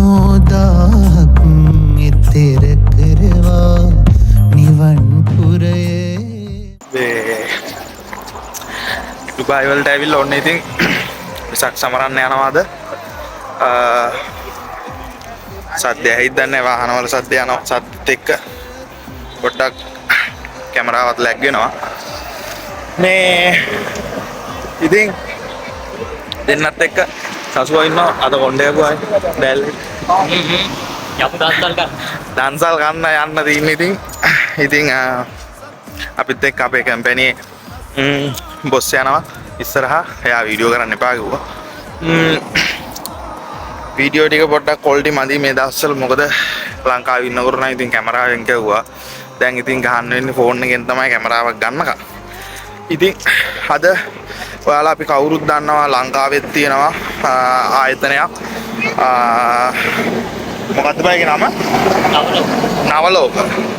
නෝදාක් ඉතෙර කරවා නිවන් පුරයේ දුබායි වලට ඇවිල්ලා ඔන්න ඉතින් විසක් සමරන්න යනවාද සද්ද ඇහිද දන්නේ වාහනවල සද්ද යනවා සද්දත් එක්ක පොඩ්ඩක් කැමරාවත් ලැග් වෙනවා මේ ඉතින් දෙන්නත් එක්ක සසුවා ඉන්නවා අද කොණ්ඩේකුවයි බැල්ලි යමු දන්සල් ගන්න යන්න තියෙන්නේ ඉතින් අපිත් එක්ක අපේ කැම්පැනියේ බොස් යනවා ඉස්සරහා එයා වීඩියෝ කරන්න එපා කිව්වා වීඩියෝ ටික පොඩ්ඩක් ක්වොලිටි මදි මේ දවස්වල මොකද ලංකාවේ ඉන්නකොට නම් ඉතින් කැමරාවෙන් ගැව්වා දැන් ඉතින් ගහන්න වෙන්නේ ෆෝන් එකෙන් තමයි කැමරාවක් ගන්නකම් ඉතින් අද ඔයාලා අපි කවුරුත් දන්නවා ලංකාවෙත් තියෙනවා ආයතනයක් මොකක්ද බයිගේ නම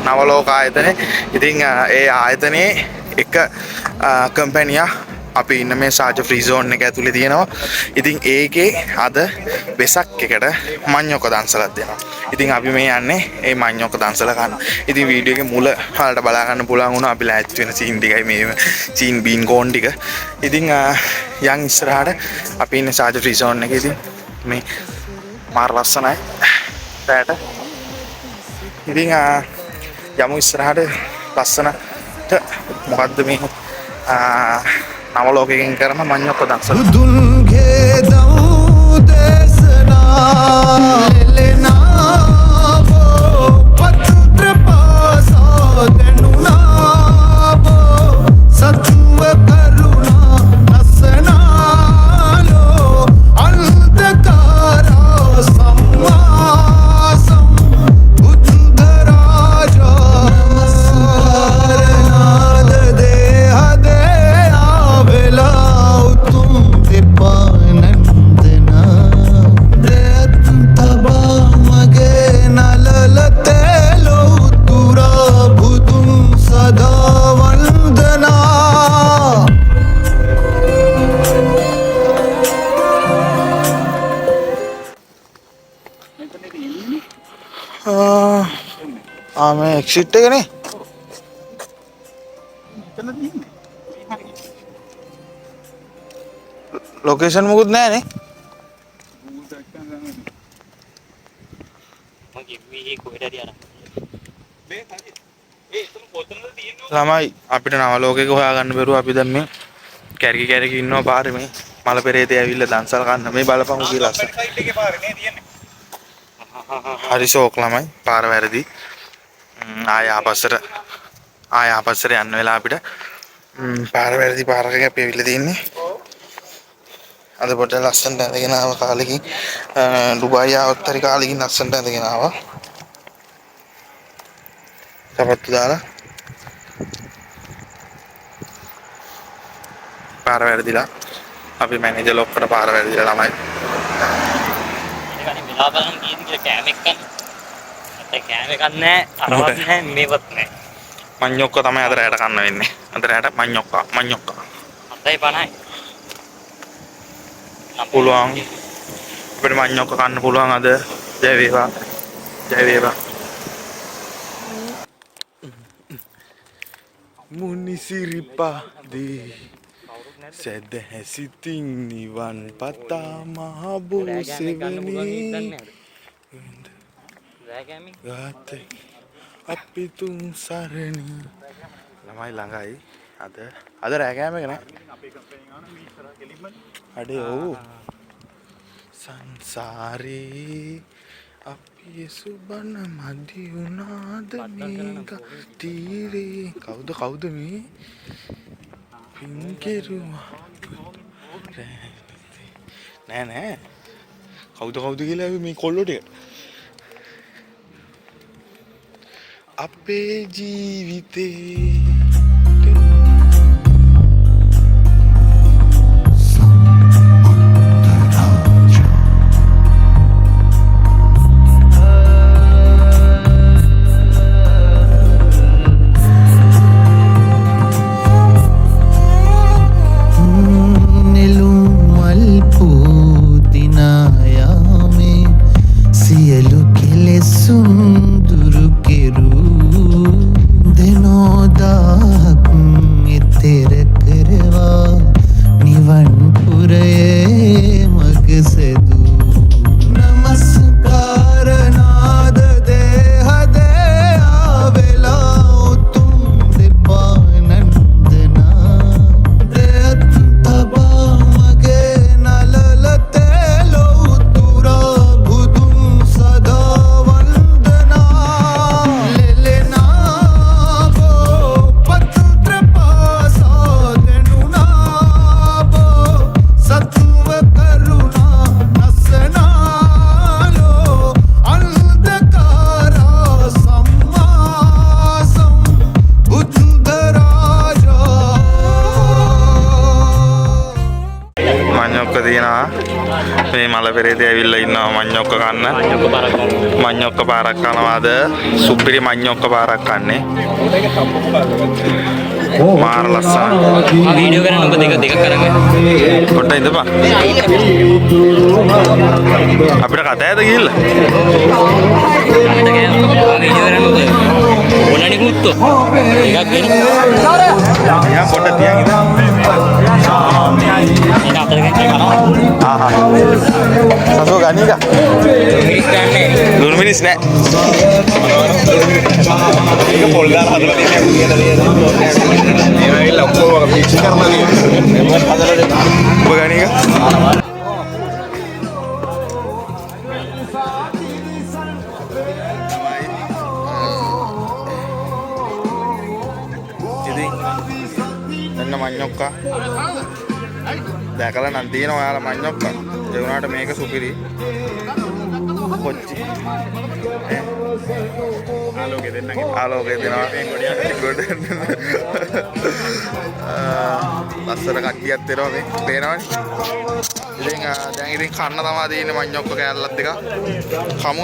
නවලෝක ආයතනය ඉතින් ඒ ආයතනයේ එක කම්පැනියක් අපි ඉන්න මේ සාජ ෆ්‍රී සෝන් එක ඇතුලේ තියෙනවා. ඉතින් ඒකේ අද වෙසක් එකට මඤ්ඤොක්ක දන්සලක් දෙනවා. ඉතින් අපි මේ යන්නේ ඒ මඤ්ඤොක්ක දන්සල ගන්න. ඉතින් වීඩියෝ එකේ මුල හලට බලා ගන්න පුළුවන් වුණා අපි ලෑස්ති වෙන සීන් ටිකයි මේ සීන් බීන් කෝන් ටික. ඉතින් යන් ඉස්සරහට අපි ඉන්නේ සාජ ෆ්‍රී සෝන් එකේ ඉතින් මේ මාර ලස්සනයි. පැයට. ඉතින් යමු ඉස්සරහට ලස්සනට මොකද්ද මේ නවලෝකයෙන් කරන මඤ්ඤොක්ක දන්සල දුන්ගේ දව් දේශනා ලෙනාවෝ පතුත්‍ර පාසා දෙනුනාවෝ සතුව කරුණා අසනාලෝ අන්ධකාරා සම්වාසම් බුද්ධරාජා නමස්කාරනාද දේහදේ ආවෙලා උතුම් දෙපානන්දනා දෙත් තබා මගේ නලල තේලෝ උතුරා බුදුන් සදා වන්දනා මේ එක්සිට් එක නේ ලොකේෂන් මොකුත් නැහැ නේ ළමයි අපිට නවලෝකයක හොයාගන්න බැරුව අපි දැන් මේ කැරකි ඉන්නවා පාරේ මේ මල පෙරේතේ ඇවිල්ලා දන්සල් ගන්න මේ බලපං උගේ ලස්සන හරි ෂෝක් ළමයි පාර වැරදි ආය ආපස්සට යන්න වෙලා අපිට පාර වැරදි පාරක අපි ඇවිල්ලා තින්නේ අද පොඩ්ඩක් ලස්සනට ඇඳගෙන ආව කාලෙකින් ඩුබායි ආවත් හරි කාලෙකින් ලස්සනට ඇඳගෙන ආවා සපත්තු දාලා පාර වැරදිලා අපි මැනේජර් ලොක්කට පාර වැරදිලා ළමයි ඒකනේ මෙලා බලන් කීයද කියලා කෑම එක්ක නැත්නම් කෑම එකක් නැහැ අරවත් නැහැ මේවත් නැහැ මඤ්ඤොක්ක තමයි අද රැයට කන්න වෙන්නේ අද රැයට මඤ්ඤොක්ක 750යි පුළුවන් අපිට මඤ්ඤොක්ක කන්න පුළුවන් අද ජය වේවා මුනිසිරිපාදී සැදැහැසිතින් නිවන් පතා මහ බෝසෙවනි ගාතේ අපි තුන් සරණි ළමයි ළඟයි අද රැකෑම එක නෑ අඩේ ඔව් සංසාරේ අපි සුබන මදි වුණාද මේක තීරේ කවුද මේ පින්කෙරුවා නෑ කවුද කියලා මේ කොල්ලෝ ටික අපේ ජීවිතේ නෙළුම් මල් පූදිනායාමේ සියලු කෙලෙසුන් දුරු කෙරූ දෙනෝදාක් එතෙර කරවා නිවන් පුරයේ මග සැදූ නමස්කාර නාද දේහ දයා වෙලා උතුම් දෙපා නන්දනා දෙයත් තබා මගේ නලල තේලෝ උතුරා බුදුන් සදා වන්දනා ලෙලෙනා බෝ පත්‍ර පාසා දෙනුනා බෝ සතුව කරුණා නසනාලෝ අන්ධකාරා සම්මාසම් බුද්ධරාජා මඤ්ඤොක්ක තියෙනවා මේ මල පෙරේතය ඇවිල්ලා ඉන්නවා මඤ්ඤොක්ක කන්න මඤ්ඤොක්ක පාරක් කනවාද සුපිරි මඤ්ඤොක්ක පාරක් කන්නේ මාර ලස්සන වීඩියෝ කරන්න ඔබ දෙක කරගෙන පොඩ්ඩක් ඉඳපන් අපිට කතා ඇද ගිහිල්ලා වීඩියෝ කරන්න ඔබ ඕනනේ කුත්තෝ එකක් වෙන යා පොඩ්ඩක් තියන් ඉඳ ඒක අතර ගන්න කරනවා ආහා සසෝ ගණීක මිනිස් ගන්නනේ දුරු මිනිස් නෑ ඒක පොල් ගන්න හදලා තියෙනවා ඒ ලොක්කෝ පිච්චි කරනවා ඔබ ගණීක එන්න මඤ්ඤොක්කා දැකලා නම් තියෙනවා ඔයාලා මඤ්ඤොක්කා ඒ වුණාට මේක සුපිරි කොච්චි ආලෝකේ දෙනවා ගොඩ ලස්සන කට්ටියක් දෙනවා මේ පේනවනේ ඉතින් දැන් ඉතින් කන්න තමයි තියෙන්නේ මඤ්ඤොක්ක කෑල්ලක් දෙක කමු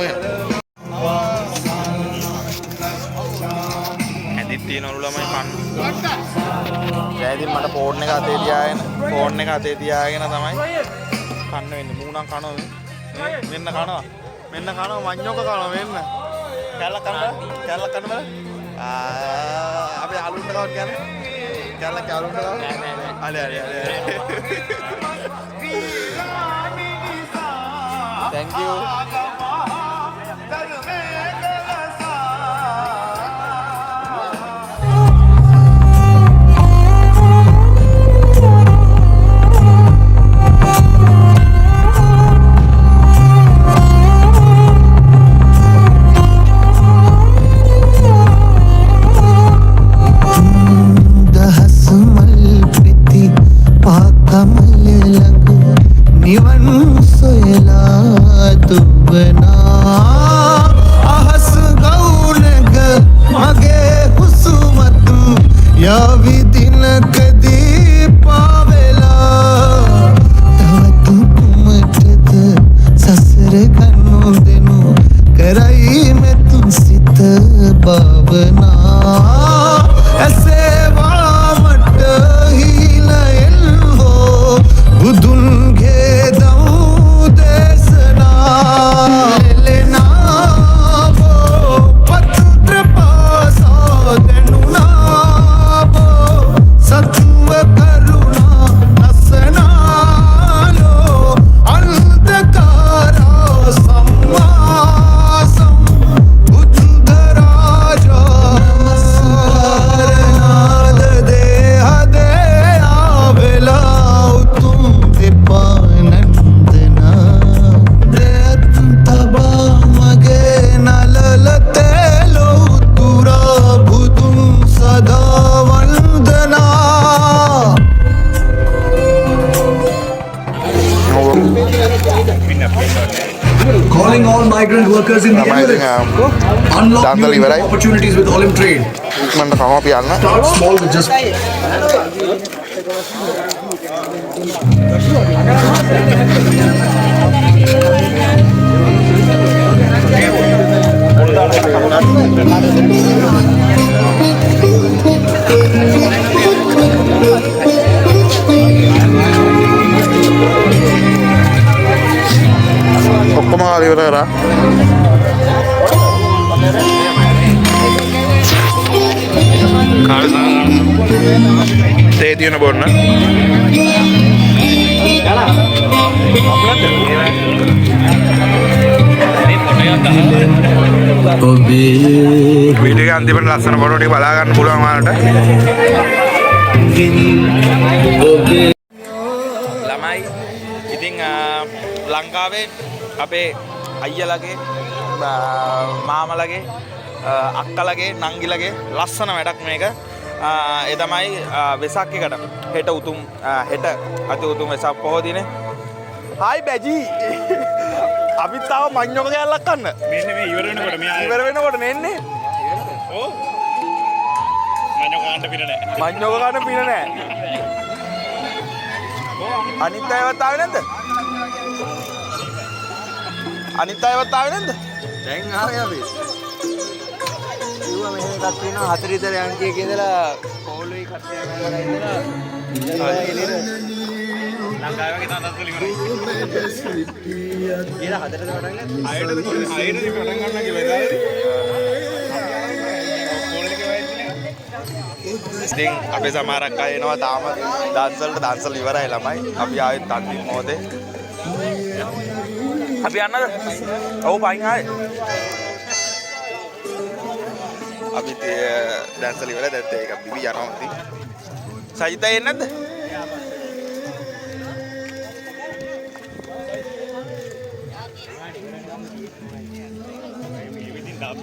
ඇදිත් තියෙනවලු ළමයි කන්න දැන් ඉතින් මට ෆෝන් එක අතේ තියාගෙන තමයි කන්න වෙන්නේ මූණම් කනවා මෙන්න කනවා මඤ්ඤොක්ක කනවා මෙන්න කැල්ලක් කන්න බෑ අපි අලුත් කවුත් කියන්නේ කැල්ලක් අලුත් කවුත් අනේ thank you නිවන් සොයලා දුවනා අහස ගෞනක මගේ හුස්මතු යාවි දිනකදී පාවෙලා තවත් කුමටද සසර ගන්නු දෙනු කරයි මෙතුන් සිත භවනා ඇසේවා මට හිලෙල් හෝ බුදුන් Calling all migrant workers in the Emirates. Unlock new income opportunities with Olim Trade. මන්න කම අපි යන්න Start small with just ඔක්කොම හරි ඉවර කරා තේ තියෙන බොන්න. වීඩියෝ එක අන්තිමට ලස්සන ෆොටෝ ටික බලා ගන්න පුළුවන් ඔයාලට. ළමයි ඉතින් ලංකාවේ අපේ අයියලගේ මාමලගේ අක්කලගේ නංගිලගේ ලස්සන වැඩක් මේක. ඒ තමයි වෙසක් එකට හෙට උතුම් හෙට අති උතුම් වෙසක් පොහෝ දිනේ. හායි බැජී. අපි තාම මඤ්ඤොක කෑල්ලක් කන්න. මෙන්න මේ ඉවර වෙනකොට මෙයා ඉවර වෙනකොට නෙන්නේ. ඔව්. මඤ්ඤොක කන්න පින නැහැ. මඤ්ඤොක කන්න පින නැහැ. අනිත් අයවත් ආවේ නැද්ද? අනිත් අයවත් ආවේ නැද්ද? දැන් ආවේ අපි. කිව්වා මෙහෙම එකක් තියෙනවා 4 ඉතර අංකයේ ඉඳලා පොළොයි කට්ටිය ගමන ඉඳලා ලංකාවේ වගේ තනත් වලින් ඉවරයි. ඊට හතරට පටන් ගන්න. හයටද පටන් ගන්න කිව්වා ඉතින් අපේ සමහරක් අය එනවා තාම දන්සල් ඉවරයි ළමයි. අපි ආයෙත් අන්තිම මොහොතේ. අපි යන්නද? ඔව් පයින් ආයේ. අපි දන්සල් ඉවරයි දැන් ඒක බිබි යනවා ඉතින්. සජිතා එන්නේ නැද්ද?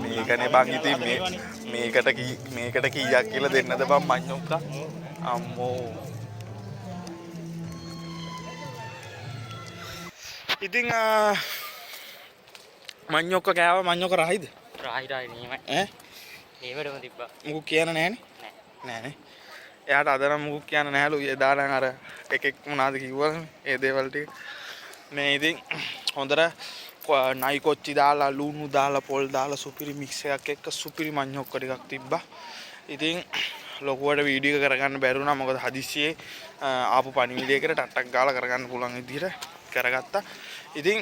මේකනේ බං ඉතින් මේකට කීයක් කියලා දෙන්නද බං මඤ්ඤොක්කා අම්මෝ. ඉතින් මඤ්ඤොක්ක කෑවා. මඤ්ඤොක්ක රහිද? රාහි නීමයි. ඈ නීමටම තිබ්බා. මුකුත් කියන්න නැහනේ. නෑනේ. එයාට අද නම් මුකුත් කියන්න නැහැලු. එදා නම් අර එකෙක් මොනවාද කිව්වනේ ඒ දේවල් ටික. මේ ඉතින් හොඳට නයි කොච්චි දාලා ලුණු දාලා පොල් දාලා සුපිරි මික්ස් එකක් එක්ක සුපිරි මඤ්ඤොක්ක ටිකක් තිබ්බා. ඉතින් ලොකුවට වීඩියෝ එක කරගන්න බැරි වුණා. මොකද හදිස්සියේ ආපු පණිවිඩයකට ටට්ටක් ගාලා කරගන්න පුළුවන් විදිහට කරගත්තා. ඉතින්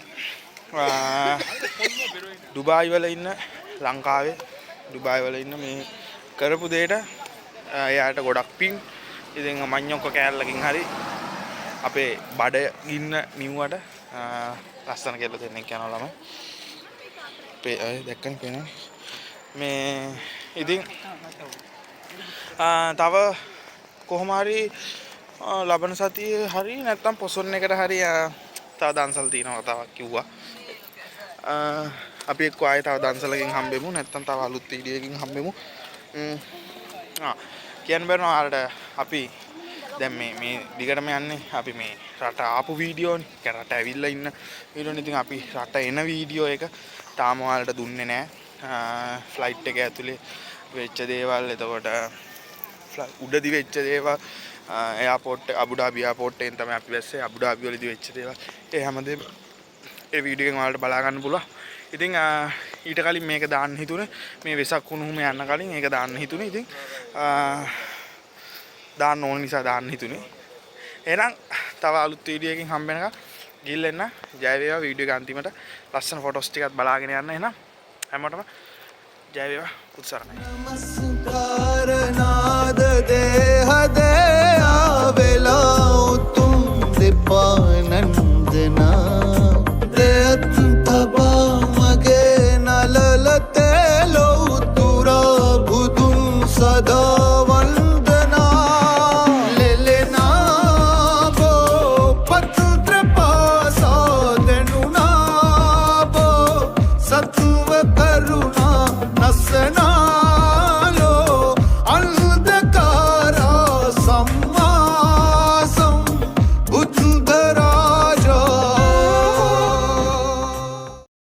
ඩුබායි වල ඉන්න ලංකාවේ ඩුබායි වල ඉන්න මේ කරපු දෙයට එයාට ගොඩක් පිං. ඉතින් මඤ්ඤොක්ක කෑල්ලකින් හරි අපේ බඩ ගින්න නිව්වට ලස්සන කෙල්ල දෙන්නෙක් යනවා ළමයි. දැක්කනේ පේනවා. මේ ඉතින් තව කොහොම හරි ලබන සතියේ හරි නැත්තම් පොසොන් එකට හරි තව දන්සල් තියෙනවා තවක් කිව්වා. අපි එක්ක ආයේ තව දන්සලකින් හම්බෙමු නැත්තම් තව අලුත් වීඩියෝකින් හම්බෙමු. කියන්න බෑනවා ආරට අපි දැන් මේ දිගටම යන්නේ අපි මේ රට ආපු වීඩියෝනේ. يعني රට ඇවිල්ලා ඉන්න වීඩියෝනේ. ඉතින් අපි රට එන වීඩියෝ එක තාම ඔයාලට දුන්නේ නැහැ. ෆ්ලයිට් එක ඇතුලේ වෙච්ච දේවල්, එතකොට උඩදී වෙච්ච දේවල්, එයාපෝට් අබුඩාබි එයාපෝට් එකෙන් තමයි අපි වැස්සේ. අබුඩාබි වලදී වෙච්ච දේවල් ඒ හැමදේම ඒ වීඩියෝ එකෙන් ඔයාලට බලා ගන්න පුළුවන්. ඉතින් ඊට කලින් මේක දාන්න හිතුනේ. මේ වෙසක් වුණුම යන්න කලින් ඒක දාන්න හිතුනේ. ඉතින් දාන්න ඕන නිසා දාන්න හිතුනේ. එහෙනම් තව අලුත් වීඩියෝ එකකින් හම්බ වෙනකම් ගිහිල්ලා එන්න. ජය වේවා. වීඩියෝ එක අන්තිමට ලස්සන ෆොටෝස් ටිකක් බලාගෙන යන්න. එහෙනම් හැමෝටම ජය වේවා. උත්සාහයි. නමස්කාර නාද දේහ දේ ආවෙලා